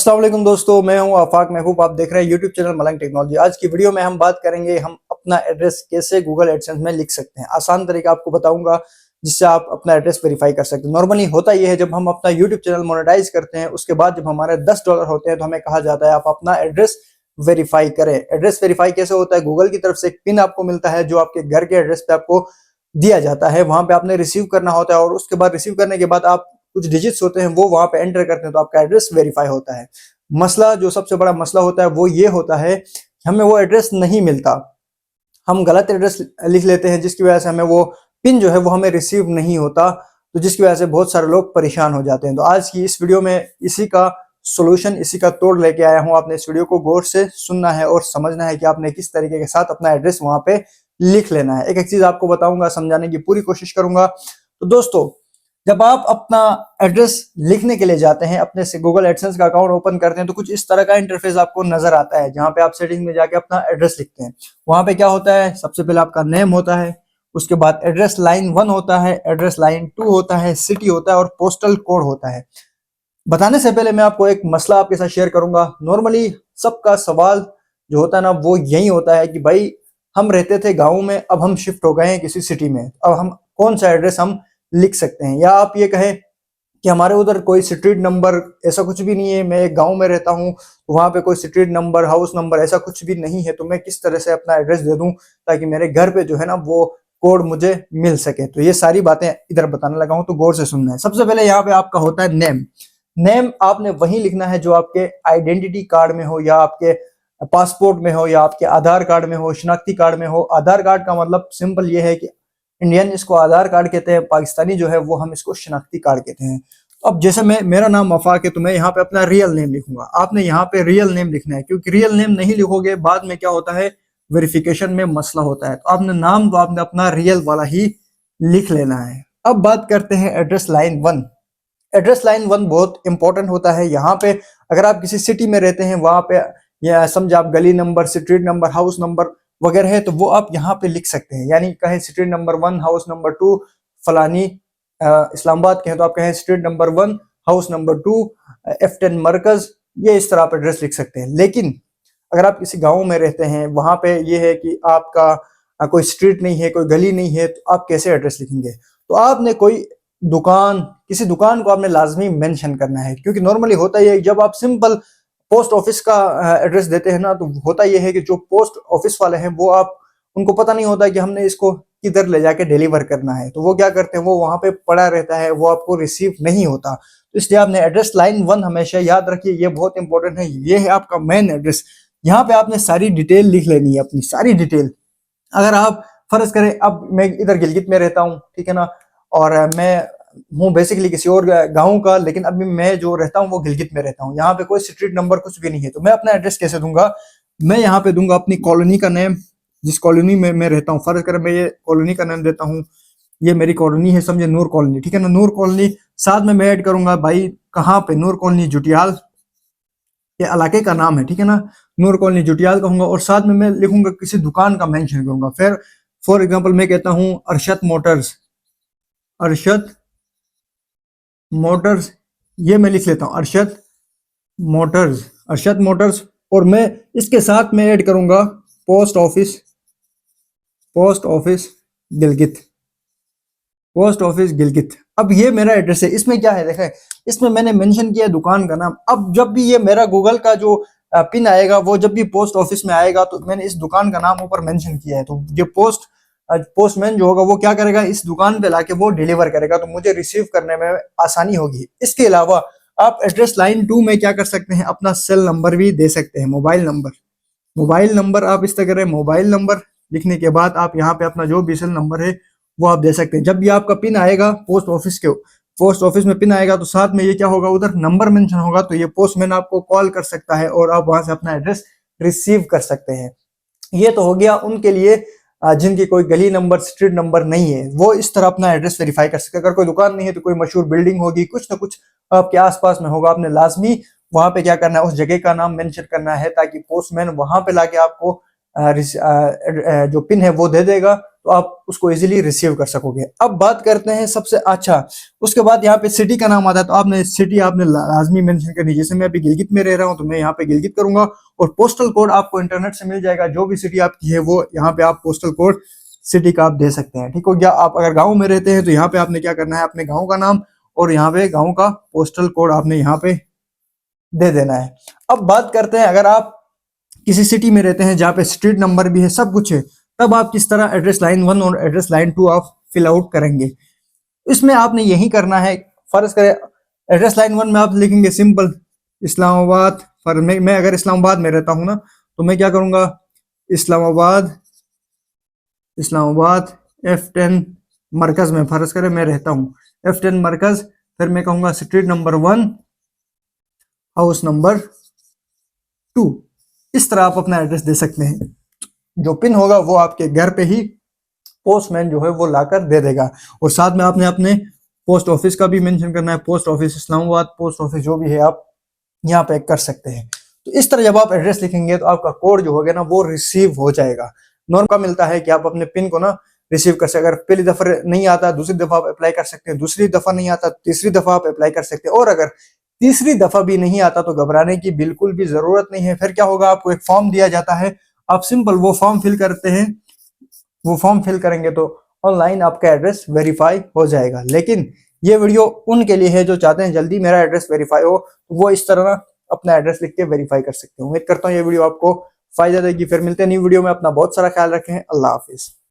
अस्सलाम वालेकुम दोस्तों, मैं हूं आफाक महबूब। आप देख रहे हैं यूट्यूब चैनल मलंग टेक्नोलॉजी। आज की वीडियो में हम बात करेंगे हम अपना एड्रेस कैसे गूगल एडसेंस में लिख सकते हैं। आसान तरीका आपको बताऊंगा जिससे आप अपना एड्रेस वेरीफाई कर सकते हैं। नॉर्मली होता यह है, जब हम अपना यूट्यूब चैनल मोनेटाइज करते हैं उसके बाद जब हमारे $10 होते हैं तो हमें कहा जाता है आप अपना एड्रेस वेरीफाई करें। एड्रेस वेरीफाई कैसे होता है? गूगल की तरफ से एक पिन आपको मिलता है जो आपके घर के एड्रेस पे आपको दिया जाता है, वहां पे आपने रिसीव करना होता है और उसके बाद रिसीव करने के बाद आप कुछ डिजिट्स होते हैं वो वहां पे एंटर करते हैं तो आपका एड्रेस वेरीफाई होता है। मसला जो सबसे बड़ा मसला होता है वो ये होता है कि हमें वो एड्रेस नहीं मिलता, हम गलत एड्रेस लिख लेते हैं जिसकी वजह से हमें वो पिन जो है वो हमें रिसीव नहीं होता, तो जिसकी वजह से बहुत सारे लोग परेशान हो जाते हैं। तो आज की इस वीडियो में इसी का सोल्यूशन, इसी का तोड़ लेके आया हूं। आपने इस वीडियो को गौर से सुनना है और समझना है कि आपने किस तरीके के साथ अपना एड्रेस वहां पे लिख लेना है। एक एक चीज आपको बताऊंगा, समझाने की पूरी कोशिश करूंगा। तो दोस्तों, जब आप अपना एड्रेस लिखने के लिए जाते हैं, अपने से गूगल एडसेंस का अकाउंट ओपन करते हैं तो कुछ इस तरह का इंटरफेस आपको नजर आता है जहां पे आप सेटिंग में जाके अपना एड्रेस लिखते हैं। वहां पे क्या होता है? सबसे पहले आपका नेम होता है, उसके बाद एड्रेस लाइन 1 होता है, एड्रेस लाइन 2 होता है, सिटी होता है और पोस्टल कोड होता है। बताने से पहले मैं आपको एक मसला आपके साथ शेयर करूंगा। नॉर्मली सबका सवाल जो होता है ना वो यही होता है कि भाई हम रहते थे गाँव में, अब हम शिफ्ट हो गए हैं किसी सिटी में, अब हम कौन सा एड्रेस हम लिख सकते हैं? या आप ये कहें कि हमारे उधर कोई स्ट्रीट नंबर ऐसा कुछ भी नहीं है, मैं एक गांव में रहता हूं, वहां पे कोई स्ट्रीट नंबर, हाउस नंबर ऐसा कुछ भी नहीं है, तो मैं किस तरह से अपना एड्रेस दे दूं ताकि मेरे घर पे जो है ना वो कोड मुझे मिल सके? तो ये सारी बातें इधर बताने लगा हूं, तो गौर से सुनना है। सबसे पहले यहाँ पे आपका होता है नेम। नेम आपने वही लिखना है जो आपके आइडेंटिटी कार्ड में हो या आपके पासपोर्ट में हो या आपके आधार कार्ड में हो, शनाख्ती कार्ड में हो। आधार कार्ड का मतलब सिंपल ये है कि इंडियन इसको आधार कार्ड कहते हैं, पाकिस्तानी जो है वो हम इसको शनाख्ती कार्ड कहते हैं। अब जैसे मेरा नाम वफाक है तो मैं यहाँ पे अपना रियल नेम लिखूंगा। आपने यहाँ पे रियल नेम लिखना है, क्योंकि रियल नेम नहीं लिखोगे बाद में क्या होता है, वेरिफिकेशन में मसला होता है। तो आपने नाम तो आपने अपना रियल वाला ही लिख लेना है। अब बात करते हैं एड्रेस लाइन 1। एड्रेस लाइन 1 बहुत इंपॉर्टेंट होता है। यहाँ पे अगर आप किसी सिटी में रहते हैं, वहां पे या समझ आप गली number, street number, house number वगैरह है तो वो आप यहाँ पे लिख सकते हैं। यानी कहें स्ट्रीट नंबर 1 हाउस नंबर 2 फलानी इस्लामाबाद कहें तो आप कहें street number 1 house number 2 F10 मरकज, ये इस तरह आप एड्रेस लिख सकते हैं। लेकिन अगर आप किसी गाँव में रहते हैं, वहां पे ये है कि आपका कोई स्ट्रीट नहीं है, कोई गली नहीं है, तो आप कैसे एड्रेस लिखेंगे? तो आपने कोई दुकान, किसी दुकान को आपने लाजमी मेंशन करना है, क्योंकि नॉर्मली होता ही है जब आप सिंपल पोस्ट ऑफिस का एड्रेस देते हैं ना, तो होता यह है कि जो पोस्ट ऑफिस वाले हैं वो आप उनको पता नहीं होता कि हमने इसको किधर ले जाके डिलीवर करना है, तो वो क्या करते हैं, वो वहां पे पड़ा रहता है, वो आपको रिसीव नहीं होता। तो इसलिए आपने एड्रेस लाइन 1 हमेशा याद रखिए, ये बहुत इंपॉर्टेंट है। ये है आपका मेन एड्रेस। यहाँ पे आपने सारी डिटेल लिख लेनी है, अपनी सारी डिटेल। अगर आप फर्ज करें, अब मैं इधर गिलगित में रहता हूँ, ठीक है ना, और मैं हूँ बेसिकली किसी और गांव का, लेकिन अभी मैं जो रहता हूँ वो गिलगित में रहता हूँ। यहाँ पे कोई स्ट्रीट नंबर कुछ भी नहीं है, तो मैं अपना एड्रेस कैसे दूंगा? मैं यहाँ पे दूंगा अपनी कॉलोनी का नेम, जिस कॉलोनी में मैं रहता हूँ। फर्ज करें मैं ये कॉलोनी का नाम देता हूँ, ये मेरी कॉलोनी है, समझे नूर कॉलोनी, ठीक है ना, नूर कॉलोनी। साथ में मैं ऐड करूंगा भाई कहाँ पे, नूर कॉलोनी जुटियाल ये इलाके का नाम है, ठीक है ना, नूर कॉलोनी जुटियाल कहूंगा। और साथ में मैं लिखूंगा किसी दुकान का मेंशन करूंगा। फिर फॉर एग्जांपल मैं कहता हूँ अरशद मोटर्स, अरशद मोटर्स, ये मैं लिख लेता हूँ अरशद मोटर्स, अरशद मोटर्स। और मैं इसके साथ में ऐड करूंगा post office, post office Gilgit, post office Gilgit. अब ये मेरा एड्रेस है। इसमें क्या है देखें, इसमें मैंने मेंशन किया दुकान का नाम। अब जब भी ये मेरा गूगल का जो पिन आएगा, वो जब भी पोस्ट ऑफिस में आएगा तो मैंने इस दुकान का नाम ऊपर मेंशन किया है, तो ये पोस्टमैन जो होगा वो क्या करेगा, इस दुकान पे लाके वो डिलीवर करेगा, तो मुझे रिसीव करने में आसानी होगी। इसके अलावा आप एड्रेस लाइन 2 में क्या कर सकते हैं, अपना सेल नंबर भी दे सकते हैं, मोबाइल नंबर। मोबाइल नंबर आप इस तरह करें, मोबाइल नंबर लिखने के बाद आप यहाँ पे अपना जो भी सेल नंबर है वो आप दे सकते हैं। जब भी आपका पिन आएगा पोस्ट ऑफिस के, पोस्ट ऑफिस में पिन आएगा तो साथ में ये क्या होगा, उधर नंबर मेंशन होगा, तो ये पोस्टमैन आपको कॉल कर सकता है और आप वहां से अपना एड्रेस रिसीव कर सकते हैं। ये तो हो गया उनके लिए जिनकी कोई गली नंबर, स्ट्रीट नंबर नहीं है, वो इस तरह अपना एड्रेस वेरीफाई कर सकते हैं। अगर कोई दुकान नहीं है तो कोई मशहूर बिल्डिंग होगी, कुछ ना कुछ आपके आसपास में होगा, आपने लाजमी वहां पे क्या करना है, उस जगह का नाम मेंशन करना है, ताकि पोस्टमैन वहां पे लाके आपको जो पिन है वो दे देगा, तो आप उसको इजीली रिसीव कर सकोगे। अब बात करते हैं सबसे अच्छा, उसके बाद यहाँ पे सिटी का नाम आता है, तो आपने सिटी आपने लाजमी मेंशन करनी है। जैसे मैं अभी गिलगित में रह रहा हूँ तो मैं यहाँ पे गिलगित करूंगा, और पोस्टल कोड आपको इंटरनेट से मिल जाएगा, जो भी सिटी आपकी है वो यहाँ पे आप पोस्टल कोड सिटी का आप दे सकते हैं। ठीक हो गया। आप अगर गाँव में रहते हैं तो यहाँ पे आपने क्या करना है, अपने गाँव का नाम और यहाँ पे गाँव का पोस्टल कोड आपने यहाँ पे दे देना है। अब बात करते हैं, अगर आप किसी सिटी में रहते हैं जहाँ पे स्ट्रीट नंबर भी है, सब कुछ है, तब आप किस तरह एड्रेस लाइन 1 और एड्रेस लाइन 2 आप फिल आउट करेंगे। इसमें आपने यही करना है, फर्ज करें एड्रेस लाइन 1 में आप लिखेंगे सिंपल इस्लामाबाद, पर मैं अगर इस्लामाबाद में रहता हूँ ना, तो मैं क्या करूँगा, इस्लामाबाद इस्लामाबाद F10 मरकज में फर्ज करें मैं रहता हूँ, F10 मरकज, फिर मैं कहूँगा स्ट्रीट नंबर 1 हाउस नंबर 2। इस तरह आप अपना एड्रेस दे सकते हैं। जो पिन होगा वो आपके घर पे ही पोस्टमैन जो है वो लाकर दे देगा। और साथ में आपने अपने पोस्ट ऑफिस का भी मेंशन करना है, post office Islamabad, post office जो भी है आप यहाँ पे कर सकते हैं। तो इस तरह जब आप एड्रेस लिखेंगे तो आपका कोड जो होगा ना वो रिसीव हो जाएगा। नॉर्मल का मिलता है कि आप अपने पिन को ना रिसीव कर सकते हैं। अगर पहली दफा नहीं आता दूसरी दफा आप अप्लाई कर सकते हैं, दूसरी दफा नहीं आता तीसरी दफा आप अप्लाई कर सकते हैं, और अगर तीसरी दफा भी नहीं आता तो घबराने की बिल्कुल भी जरूरत नहीं है। फिर क्या होगा, आपको एक फॉर्म दिया जाता है, आप सिंपल वो फॉर्म फिल करते हैं, वो फॉर्म फिल करेंगे तो ऑनलाइन आपका एड्रेस वेरीफाई हो जाएगा। लेकिन ये वीडियो उनके लिए है जो चाहते हैं जल्दी मेरा एड्रेस वेरीफाई हो, तो वो इस तरह ना अपना एड्रेस लिख के वेरीफाई कर सकते हैं। उम्मीद करता हूँ ये वीडियो आपको फायदा देगी। फिर मिलते हैं न्यू वीडियो में। अपना बहुत सारा ख्याल रखें। अल्लाह हाफिज।